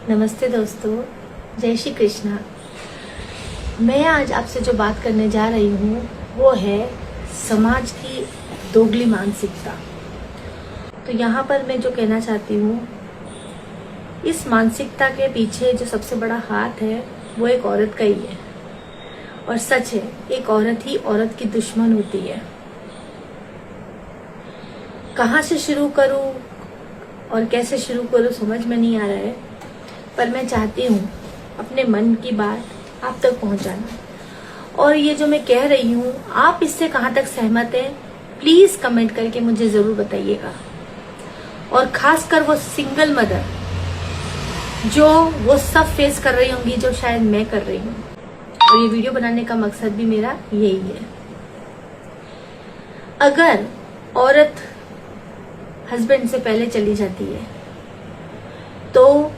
नमस्ते दोस्तों, जय श्री कृष्णा। मैं आज आपसे जो बात करने जा रही हूँ वो है समाज की दोगली मानसिकता। तो यहाँ पर मैं जो कहना चाहती हूँ, इस मानसिकता के पीछे जो सबसे बड़ा हाथ है वो एक औरत का ही है। और सच है, एक औरत ही औरत की दुश्मन होती है। कहाँ से शुरू करूँ और कैसे शुरू करूँ समझ में नहीं आ रहा है, पर मैं चाहती हूँ अपने मन की बात आप तक पहुँचाना। और ये जो मैं कह रही हूँ, आप इससे कहाँ तक सहमत हैं, प्लीज कमेंट करके मुझे जरूर बताइएगा। और खासकर वो सिंगल मदर जो वो सब फेस कर रही होंगी जो शायद मैं कर रही हूँ। और ये वीडियो बनाने का मकसद भी मेरा यही है। अगर औरत हस्बैंड से पहले चली जाती है तो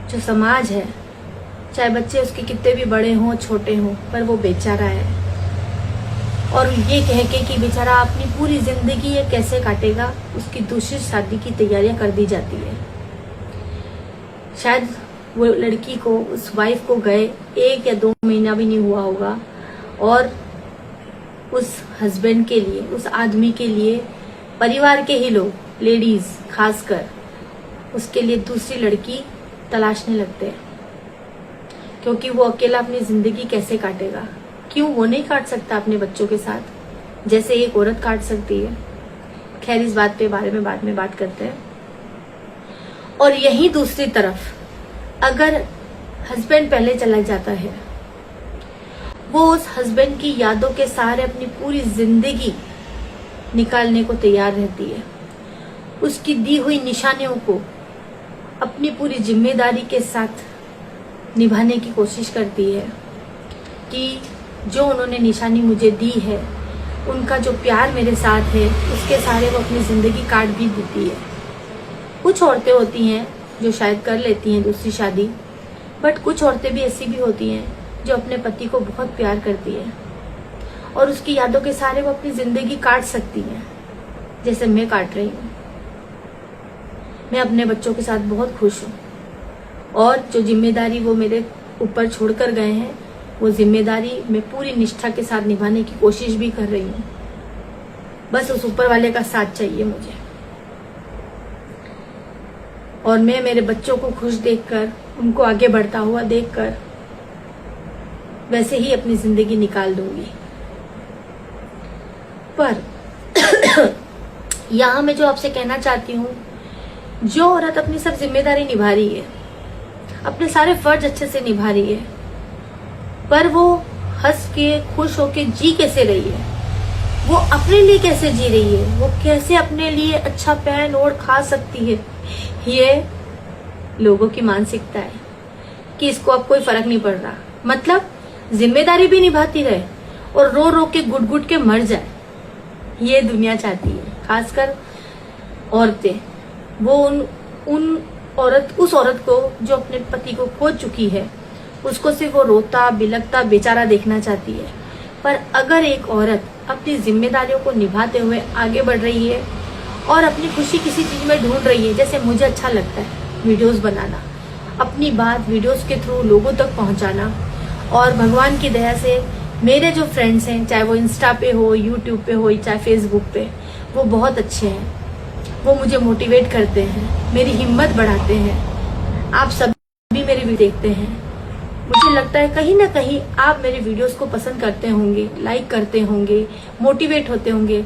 जो समाज है, चाहे बच्चे उसके कितने भी बड़े हों छोटे हों, पर वो बेचारा है। और ये कह के कि बेचारा अपनी पूरी जिंदगी ये कैसे काटेगा, उसकी दूसरी शादी की तैयारियां कर दी जाती है। शायद वो लड़की को, उस वाइफ को गए 1 या 2 महीना भी नहीं हुआ होगा, और उस हस्बैंड के लिए, उस आदमी के लिए परिवार के ही लोग, लेडीज खासकर, उसके लिए दूसरी लड़की तलाशने लगते हैं। क्योंकि वो अकेला अपनी जिंदगी कैसे काटेगा। क्यों वो नहीं काट सकता अपने बच्चों के साथ जैसे एक औरत काट सकती है। खैर, इस बात पे बारे में बाद में बात करते हैं। और यही दूसरी तरफ अगर हस्बैंड पहले चला जाता है, वो उस हस्बैंड की यादों के सहारे अपनी पूरी जिंदगी निकालने को तैयार रहती है। उसकी दी हुई निशानियों को अपनी पूरी जिम्मेदारी के साथ निभाने की कोशिश करती है कि जो उन्होंने निशानी मुझे दी है, उनका जो प्यार मेरे साथ है, उसके सहारे वो अपनी जिंदगी काट भी देती है। कुछ औरतें होती हैं जो शायद कर लेती हैं दूसरी शादी, बट कुछ औरतें भी ऐसी भी होती हैं जो अपने पति को बहुत प्यार करती है और उसकी यादों के सहारे वो अपनी जिंदगी काट सकती हैं, जैसे मैं काट रही हूँ। मैं अपने बच्चों के साथ बहुत खुश हूँ और जो जिम्मेदारी वो मेरे ऊपर छोड़कर गए हैं, वो जिम्मेदारी मैं पूरी निष्ठा के साथ निभाने की कोशिश भी कर रही हूँ। बस उस ऊपर वाले का साथ चाहिए मुझे। और मैं मेरे बच्चों को खुश देखकर, उनको आगे बढ़ता हुआ देखकर वैसे ही अपनी जिंदगी निकाल दूंगी। पर यहाँ मैं जो आपसे कहना चाहती हूँ, जो औरत अपनी सब जिम्मेदारी निभा रही है, अपने सारे फर्ज अच्छे से निभा रही है, पर वो हंस के खुश होके जी कैसे रही है, वो अपने लिए कैसे जी रही है, वो कैसे अपने लिए अच्छा पहन ओढ़ खा सकती है, ये लोगों की मानसिकता है कि इसको अब कोई फर्क नहीं पड़ रहा। मतलब जिम्मेदारी भी निभाती रहे और रो रो के गुट गुट के मर जाए, ये दुनिया चाहती है। खासकर औरतें, वो उस औरत को जो अपने पति को खो चुकी है, उसको सिर्फ वो रोता बिलखता बेचारा देखना चाहती है। पर अगर एक औरत अपनी जिम्मेदारियों को निभाते हुए आगे बढ़ रही है और अपनी खुशी किसी चीज में ढूंढ रही है, जैसे मुझे अच्छा लगता है वीडियोस बनाना, अपनी बात वीडियोस के थ्रू लोगों तक पहुंचाना, और भगवान की दया से मेरे जो फ्रेंड्स हैं, चाहे वो इंस्टा पे हो, यूट्यूब पे हो, चाहे फेसबुक पे, वो बहुत अच्छे हैं। वो मुझे मोटिवेट करते हैं, मेरी हिम्मत बढ़ाते हैं। आप सभी मेरे वीडियो देखते हैं, मुझे लगता है कहीं ना कहीं आप मेरे वीडियोस को पसंद करते होंगे, लाइक करते होंगे, मोटिवेट होते होंगे,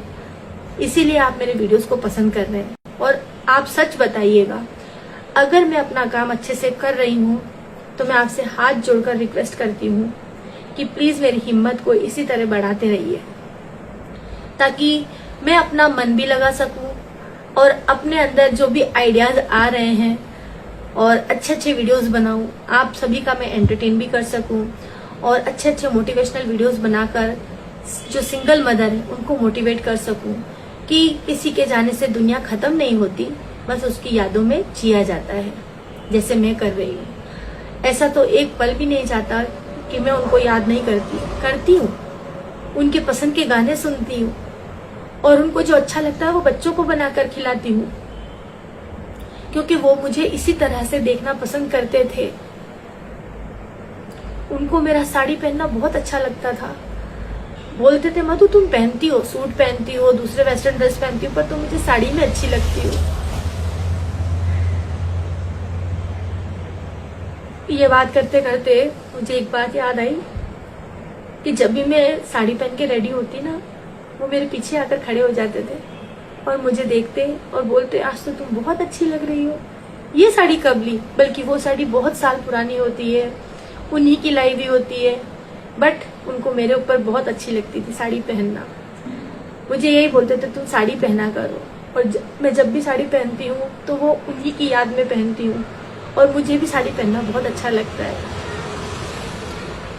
इसीलिए आप मेरे वीडियोस को पसंद कर रहे हैं। और आप सच बताइएगा, अगर मैं अपना काम अच्छे से कर रही हूँ तो मैं आपसे हाथ जोड़कर रिक्वेस्ट करती हूँ कि प्लीज मेरी हिम्मत को इसी तरह बढ़ाते रहिए, ताकि मैं अपना मन भी लगा सकूं और अपने अंदर जो भी आइडियाज आ रहे हैं और अच्छे अच्छे वीडियोस बनाऊं, आप सभी का मैं एंटरटेन भी कर सकूं और अच्छे अच्छे मोटिवेशनल वीडियोस बनाकर जो सिंगल मदर है उनको मोटिवेट कर सकूं कि किसी के जाने से दुनिया खत्म नहीं होती, बस उसकी यादों में जिया जाता है, जैसे मैं कर रही हूँ। ऐसा तो एक पल भी नहीं जाता कि मैं उनको याद नहीं करती हूँ, उनके पसंद के गाने सुनती हूँ और उनको जो अच्छा लगता है वो बच्चों को बनाकर खिलाती हूँ। क्योंकि वो मुझे इसी तरह से देखना पसंद करते थे। उनको मेरा साड़ी पहनना बहुत अच्छा लगता था। बोलते थे मधु तुम पहनती हो, सूट पहनती हो, दूसरे वेस्टर्न ड्रेस पहनती हो, पर तुम मुझे साड़ी में अच्छी लगती हो। ये बात करते करते मुझे एक बात याद आई कि जब भी मैं साड़ी पहन के रेडी होती ना, वो मेरे पीछे आकर खड़े हो जाते थे और मुझे देखते और बोलते आज तो तुम बहुत अच्छी लग रही हो। ये साड़ी कब ली? बल्कि वो साड़ी बहुत साल पुरानी होती है, उन्हीं की लाई हुई होती है, बट उनको मेरे ऊपर बहुत अच्छी लगती थी साड़ी पहनना। मुझे यही बोलते थे तुम साड़ी पहना करो, और मैं जब भी साड़ी पहनती हूँ तो वो उन्हीं की याद में पहनती हूँ, और मुझे भी साड़ी पहनना बहुत अच्छा लगता है।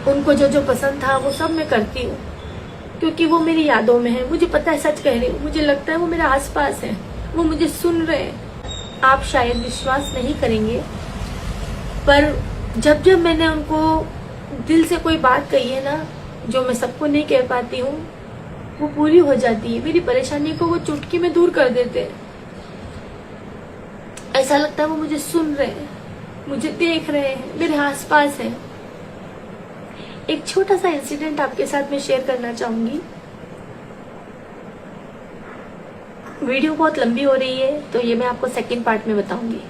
उनको जो जो पसंद था वो सब मैं करती हूँ, क्योंकि वो मेरी यादों में है। मुझे पता है, सच कह रही हूँ, मुझे लगता है वो मेरे आसपास है, वो मुझे सुन रहे हैं। आप शायद विश्वास नहीं करेंगे, पर जब जब मैंने उनको दिल से कोई बात कही है ना, जो मैं सबको नहीं कह पाती हूँ, वो पूरी हो जाती है। मेरी परेशानी को वो चुटकी में दूर कर देते हैं। ऐसा लगता है वो मुझे सुन रहे हैं, मुझे देख रहे हैं, मेरे आसपास हैं। एक छोटा सा इंसिडेंट आपके साथ मैं शेयर करना चाहूंगी। वीडियो बहुत लंबी हो रही है, तो ये मैं आपको सेकंड पार्ट में बताऊंगी।